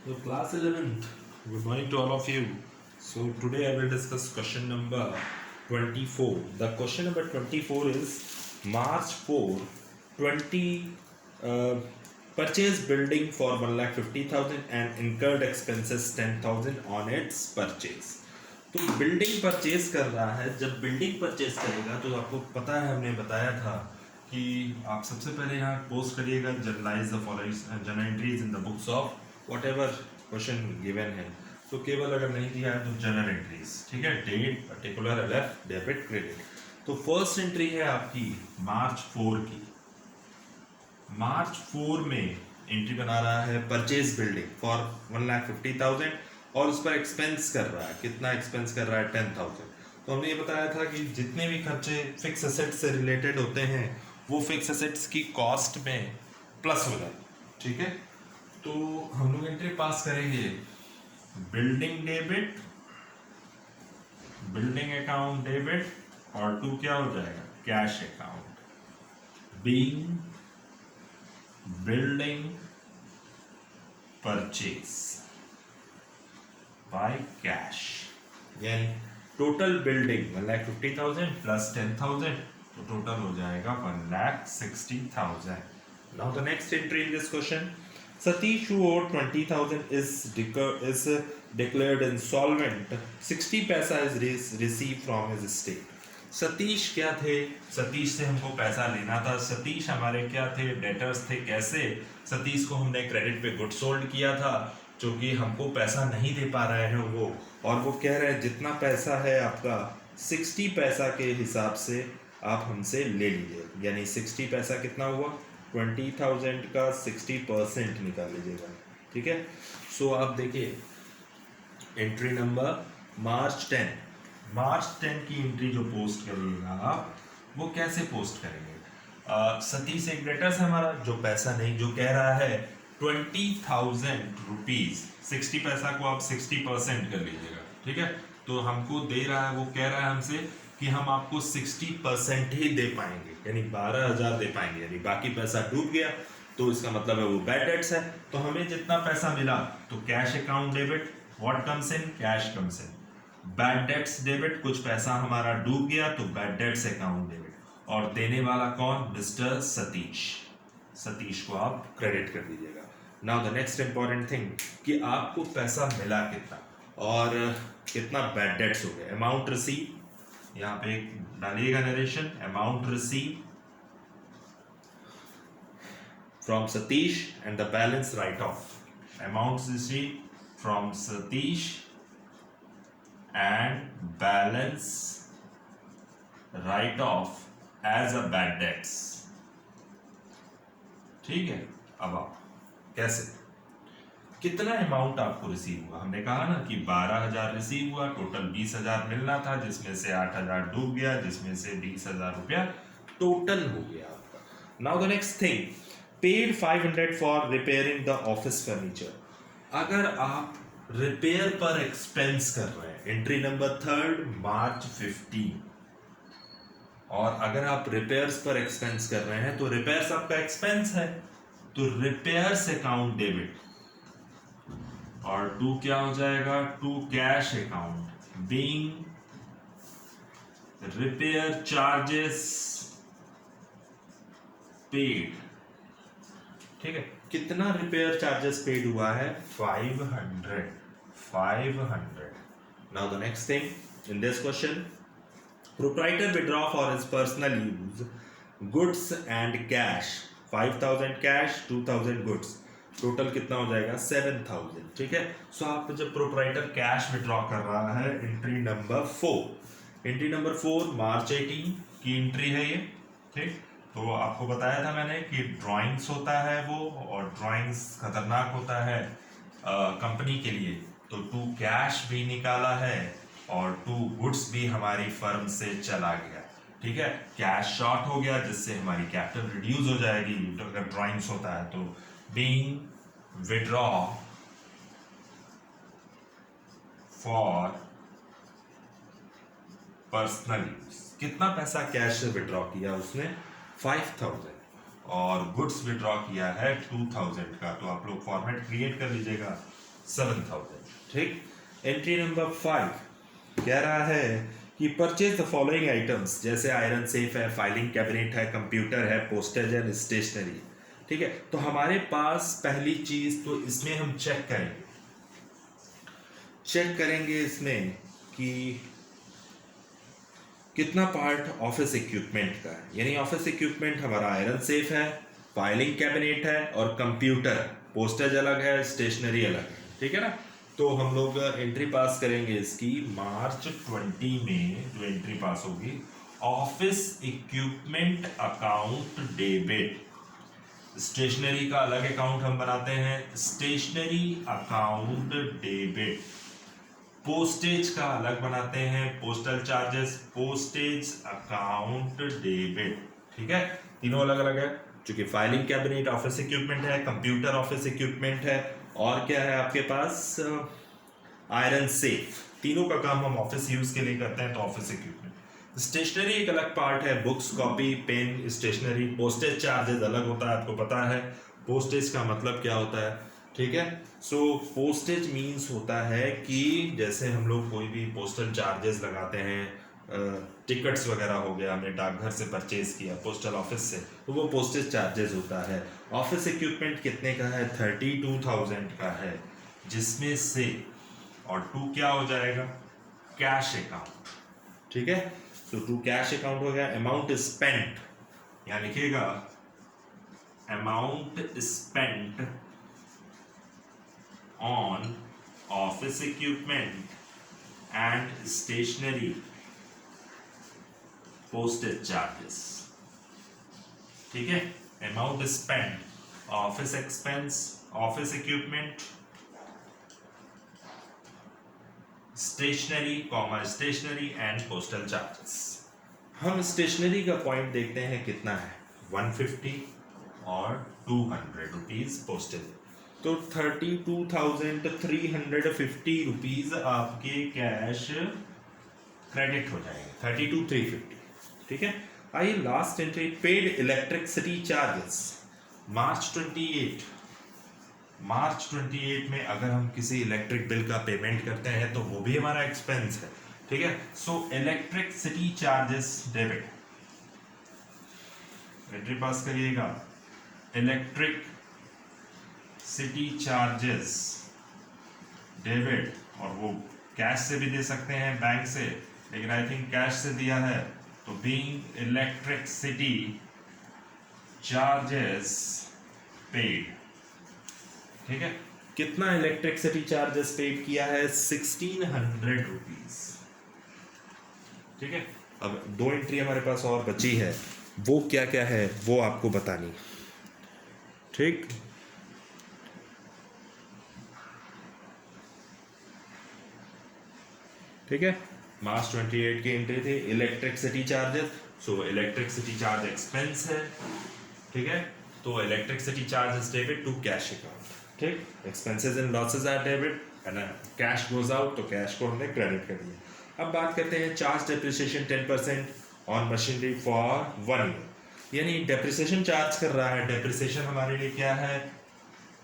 So class 11th, good morning to all of you. So today I will discuss question number 24. The question number 24 is March 4, 20 purchase building for 1,50,000 and incurred expenses 10,000 on its purchase. तो building purchase कर रहा है। जब building purchase करेगा तो आपको पता है, हमने बताया था कि आप सबसे पहले यहाँ पोस्ट करिएगा generalized the following journal entries in the books of what ever question given है। तो केवल अगर नहीं दिया है तो जर्नल एंट्रीज, ठीक है, date, particular, LF, debit, credit. तो फर्स्ट एंट्री है आपकी मार्च 4 की। मार्च 4 में एंट्री बना रहा है परचेज बिल्डिंग फॉर 1,50,000 और उस पर एक्सपेंस कर रहा है। कितना एक्सपेंस कर रहा है? 10,000। तो हमने ये बताया था कि जितने भी खर्चे फिक्स एसेट से रिलेटेड होते हैं वो फिक्स एसेट्स की कॉस्ट में प्लस हो जाए, ठीक है। तो हम लोग एंट्री पास करेंगे building debit, building account debit, और टू क्या हो जाएगा? Cash account. Being building purchase by cash, यानी टोटल बिल्डिंग 1,50,000 प्लस 10,000, तो टोटल हो जाएगा 1,60,000। Now the next entry in this question, Satish, who owed 20,000 is declared insolvent. 60 पैसा is received from his estate. Satish क्या थे? सतीश से हमको पैसा लेना था। सतीश हमारे क्या थे? डेटर्स थे। कैसे? सतीश को हमने क्रेडिट पे गुड सोल्ड किया था, जो कि हमको पैसा नहीं दे पा रहे हैं वो, और वो कह रहे हैं जितना पैसा है आपका 60 पैसा के हिसाब से आप हमसे ले लीजिए। यानी 60 पैसा कितना हुआ? 20,000 का 60% निकाल लीजिएगा, ठीक है। सो आप देखिए एंट्री नंबर मार्च 10 की एंट्री जो पोस्ट करिएगा आप, वो कैसे पोस्ट करेंगे? सतीश एक डेटर्स है हमारा, जो पैसा नहीं, जो कह रहा है 20,000 रुपीज, 60 पैसा को आप 60% कर लीजिएगा, ठीक है। तो हमको दे रहा है, वो कह रहा है हमसे कि हम आपको 60% ही दे पाएंगे, यानी 12,000 दे पाएंगे, यानी बाकी पैसा डूब गया। तो इसका मतलब है वो बैड डेट्स है। तो हमें जितना पैसा मिला, तो cash account debit, what comes in? Cash comes in. Bad debts debit, कुछ पैसा हमारा डूब गया, तो बैड डेट्स अकाउंट डेबिट। और देने वाला कौन? मिस्टर सतीश। सतीश को आप क्रेडिट कर दीजिएगा। Now the next important thing कि आपको पैसा मिला कितना और कितना बैड डेट्स हो गए। अमाउंट रिसीव, यहाँ पे डालिएगा narration, amount receive from Satish and the balance write off. Amount receive from Satish and balance write off as a bad debts, ठीक है। अब आप कैसे, कितना अमाउंट आपको रिसीव हुआ? हमने कहा ना कि 12,000 रिसीव हुआ, टोटल 20,000 मिलना था, जिसमें से 8,000 डूब गया, जिसमें से 20,000 रुपया टोटल हो गया आपका। Now the next thing, paid 500 for repairing the office furniture. अगर आप रिपेयर पर एक्सपेंस कर रहे हैं, एंट्री नंबर 3 मार्च 15, और अगर आप रिपेयर्स पर एक्सपेंस कर रहे हैं तो रिपेयर्स आपका एक्सपेंस है, तो रिपेयर्स अकाउंट डेबिट, और टू क्या हो जाएगा? To cash account, being repair charges paid, ठीक है। कितना रिपेयर चार्जेस पेड हुआ है? 500। Now the next thing in this question, proprietor withdraw for his personal use goods and cash, 5,000 cash, 2,000 goods, total कितना हो जाएगा? 7,000, ठीक है। सो आप जब प्रोप्राइटर कैश विड्रॉ कर रहा है, एंट्री नंबर 4 मार्च 18 की एंट्री है ये, ठीक। तो आपको बताया था मैंने कि ड्राइंग्स होता है वो, और ड्राइंग्स खतरनाक होता है कंपनी के लिए। तो टू कैश भी निकाला है और टू गुड्स भी हमारी फर्म से चला गया, ठीक है। कैश शॉर्ट हो गया, जिससे हमारी कैपिटल रिड्यूस हो जाएगी अगर ड्राइंग्स होता है तो। Being withdraw for personal use, कितना पैसा कैश से विड्रॉ किया उसने? 5,000, और गुड्स विड्रॉ किया है 2,000 का। तो आप लोग फॉर्मेट क्रिएट कर लीजिएगा, 7,000। ठीक। एंट्री नंबर 5 कह रहा है कि परचेज द फॉलोइंग आइटम्स, जैसे आयरन सेफ है, फाइलिंग कैबिनेट है, कंप्यूटर है, पोस्टेज एंड स्टेशनरी। ठीक है, तो हमारे पास पहली चीज तो इसमें हम चेक करेंगे इसमें कि कितना पार्ट ऑफिस इक्विपमेंट का है। यानी ऑफिस इक्विपमेंट हमारा आयरन सेफ है, फाइलिंग कैबिनेट है और कंप्यूटर, पोस्टेज अलग है, स्टेशनरी अलग है। ठीक है ना। तो हम लोग एंट्री पास करेंगे इसकी मार्च 20 में जो एंट्री पास होगी, office equipment account debit. Stationery का अलग अकाउंट हम बनाते हैं, स्टेशनरी अकाउंट डेबिट। पोस्टेज का अलग बनाते हैं, postal charges, postage account debit. ठीक है, तीनों अलग अलग है, क्योंकि फाइलिंग कैबिनेट ऑफिस इक्विपमेंट है, कंप्यूटर ऑफिस इक्विपमेंट है, और क्या है आपके पास आयरन सेफ। तीनों का काम हम ऑफिस यूज के लिए करते हैं, तो ऑफिस इक्विपमेंट। स्टेशनरी एक अलग पार्ट है, books, copy, pen, stationery. Postage charges अलग होता है, आपको पता है पोस्टेज का मतलब क्या होता है। ठीक है, सो पोस्टेज मीन्स होता है कि जैसे हम लोग कोई भी पोस्टल चार्जेस लगाते हैं, टिकट्स वगैरह हो गया, हमने डाकघर से परचेज किया, पोस्टल ऑफिस से, तो वो पोस्टेज चार्जेस होता है। ऑफिस इक्विपमेंट कितने का है, 32,000 का है, जिसमें से और 2 क्या हो जाएगा, कैश अकाउंट। ठीक है, तो 2 कैश अकाउंट हो गया। अमाउंट स्पेंट, यहाँ लिखिएगा amount spent on office equipment and stationery postage charges। ठीक है, amount spent, office expense, office equipment, stationery and postal charges। हम स्टेशनरी का पॉइंट देखते हैं कितना है, 150 और 200 रुपीज पोस्टेज। तो 32,350 रुपीज आपके कैश क्रेडिट हो जाएंगे, 32,350। ठीक है, आइए last entry, paid electricity charges. March 28 में अगर हम किसी इलेक्ट्रिक बिल का पेमेंट करते हैं तो वो भी हमारा एक्सपेंस है। ठीक है, so electricity charges debit, entry pass करिएगा, इलेक्ट्रिक सिटी चार्जेस डेबिट। और वो कैश से भी दे सकते हैं, बैंक से, लेकिन आई थिंक कैश से दिया है, तो बीइंग इलेक्ट्रिसिटी चार्जेस पेड। ठीक है, कितना इलेक्ट्रिसिटी चार्जेस पेड किया है, 1600 रुपीज। ठीक है, अब 2 एंट्री हमारे पास और बची है, वो क्या क्या है वो आपको बतानी। ठीक, ठीक है, मार्च 28 की एंट्री थी, electricity charges. So electricity charge expense है। ठीक है, तो electricity charge is debit to cash account. ठीक, expenses and losses are debit and cash goes out, तो कैश को हमने क्रेडिट कर दिया। अब बात करते हैं charge depreciation 10% on machinery for 1 year. यानी डेप्रिसिएशन चार्ज कर रहा है, डेप्रिसिएशन हमारे लिए क्या है,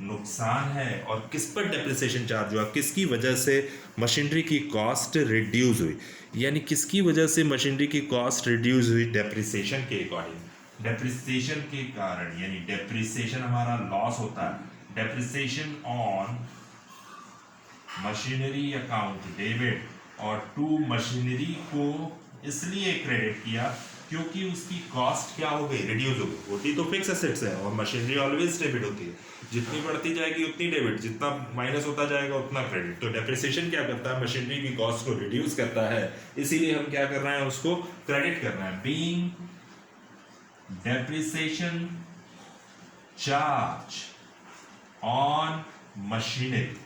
नुकसान है। और किस पर डेप्रिसिएशन चार्ज हुआ, किसकी वजह से मशीनरी की कॉस्ट रिड्यूस हुई, यानी किसकी वजह से मशीनरी की कॉस्ट रिड्यूस हुई, डेप्रिसिएशन के अकॉर्डिंग, डेप्रिसिएशन के कारण। यानी डेप्रिसिएशन हमारा लॉस होता है, depreciation on machinery account debit, और टू मशीनरी को इसलिए क्रेडिट किया क्योंकि उसकी कॉस्ट क्या हो गई, रिड्यूस हो गई। होती तो फिक्स एसेट्स है और मशीनरी ऑलवेज डेबिट होती है, जितनी बढ़ती जाएगी उतनी डेबिट, जितना माइनस होता जाएगा उतना क्रेडिट। तो डेप्रिसिएशन क्या करता है, मशीनरी की कॉस्ट को रिड्यूस करता है, इसीलिए हम क्या कर रहे हैं, उसको क्रेडिट कर रहे हैं। Being depreciation charge on machinery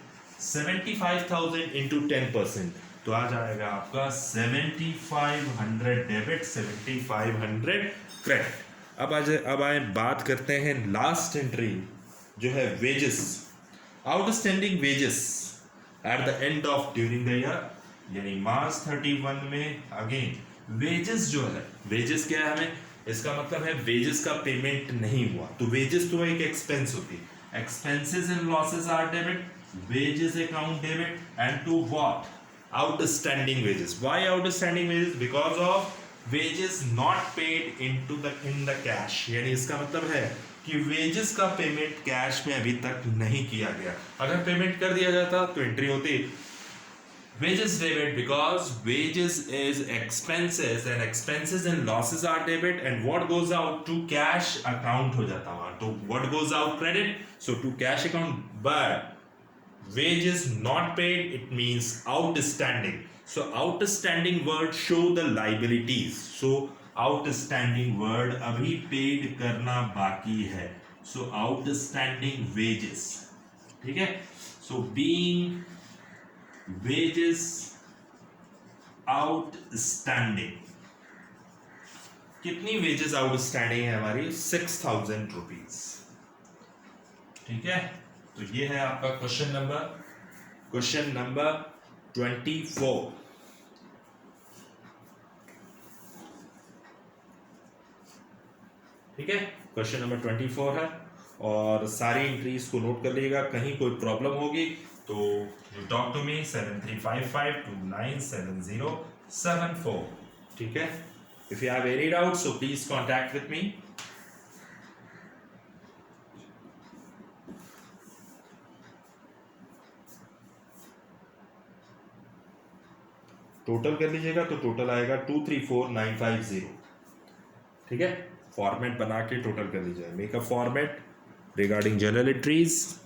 75,000 into 10%, तो आ जाएगा आपका 7500 डेबिट, 7500 क्रेडिट। अब आए बात करते हैं लास्ट एंट्री जो है wages, outstanding wages at the end of during the year, यानी मार्च 31 में अगेन वेजेस जो है, वेजेस क्या है, हमें इसका मतलब है वेजेस का पेमेंट नहीं हुआ, तो वेजेस तो एक एक्सपेंस होती है, expenses and losses are debit, wages account debit, and to what? Outstanding wages. Why outstanding wages? Because of wages not paid into the in the cash. यानी इसका मतलब है कि wages का पेमेंट कैश में अभी तक नहीं किया गया. अगर पेमेंट कर दिया जाता तो एंट्री होती wages debit, because wages is expenses and expenses and losses are debit, and what goes out to cash account हो जाता वहाँ. तो what goes out credit, so to cash account. But wages not paid, it means outstanding. So outstanding word show the liabilities. So outstanding word अभी paid करना बाकी है. So outstanding wages. ठीक है. So being wages outstanding. कितनी wages outstanding है हमारी? 6,000 rupees. ठीक है. तो ये है आपका क्वेश्चन नंबर 24. ठीक है. क्वेश्चन नंबर 24 है और सारी एंट्रीज को नोट कर लीजिएगा. कहीं कोई प्रॉब्लम होगी तो यू टॉक टू मी 7355297074. ठीक है. If you have any doubt so please contact with me. Total कर लीजिएगा तो टोटल आएगा 234950. ठीक है. फॉर्मेट बना के टोटल कर लीजिएगा. Make a format regarding journal entries.